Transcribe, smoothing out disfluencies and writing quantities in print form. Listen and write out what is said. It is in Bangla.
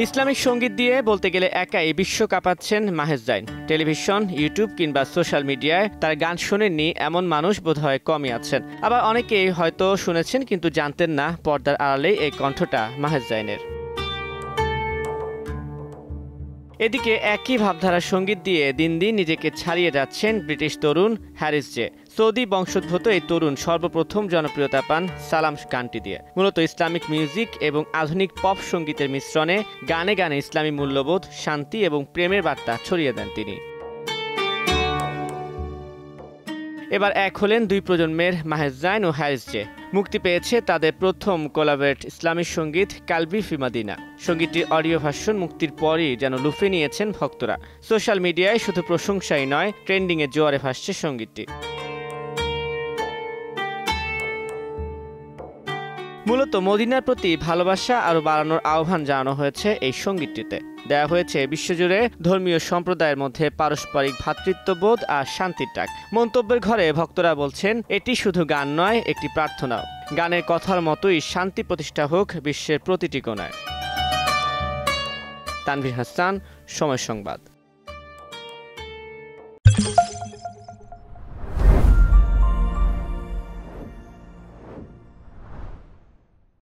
ইসলামিক সঙ্গীত দিয়ে বলতে গেলে একাই বিশ্ব কাঁপাচ্ছেন মাহেশ জাইন। টেলিভিশন, ইউটিউব কিংবা সোশ্যাল মিডিয়ায় তার গান শোনেননি এমন মানুষ বোধহয় কমই আছেন। আবার অনেকেই হয়তো শুনেছেন কিন্তু জানতেন না পর্দার আড়ালেই এই কণ্ঠটা মাহেশ জাইনের। এদিকে একই ভাবধারার সঙ্গীত দিয়ে দিন দিন নিজেকে ছাড়িয়ে যাচ্ছেন ব্রিটিশ তরুণ হ্যারিস জে। সৌদি বংশোদ্ভূত এই তরুণ সর্বপ্রথম জনপ্রিয়তা পান সালাম গানটি দিয়ে। মূলত ইসলামিক মিউজিক এবং আধুনিক পপ সঙ্গীতের মিশ্রণে গানে গানে ইসলামী মূল্যবোধ, শান্তি এবং প্রেমের বার্তা ছড়িয়ে দেন তিনি। এবার এক হলেন দুই প্রজন্মের মাহেশ জাইন ও হ্যারিস জে। মুক্তি পেয়েছে তাদের প্রথম কোলাবরেট ইসলামিক সঙ্গীত কালবি ফি মাদিনা। সঙ্গীতটির অডিও ভার্সন মুক্তির পরই যেন লুফে নিয়েছেন ভক্তরা। সোশ্যাল মিডিয়ায় শুধু প্রশংসাই নয়, ট্রেন্ডিংয়ে জোয়ারে ভাসছে সঙ্গীতটি। মূলত মদিনার প্রতি ভালোবাসা আরও বাড়ানোর আহ্বান জানানো হয়েছে এই সঙ্গীতটিতে। দেয়া হয়েছে বিশ্বজুড়ে ধর্মীয় সম্প্রদায়ের মধ্যে পারস্পরিক ভ্রাতৃত্ববোধ আর শান্তির ডাক। মন্তব্যের ঘরে ভক্তরা বলছেন, এটি শুধু গান নয়, একটি প্রার্থনাও। গানের কথার মতোই শান্তি প্রতিষ্ঠা হোক বিশ্বের প্রতিটি কোণায়। তানভীর হাসান, সময় সংবাদ।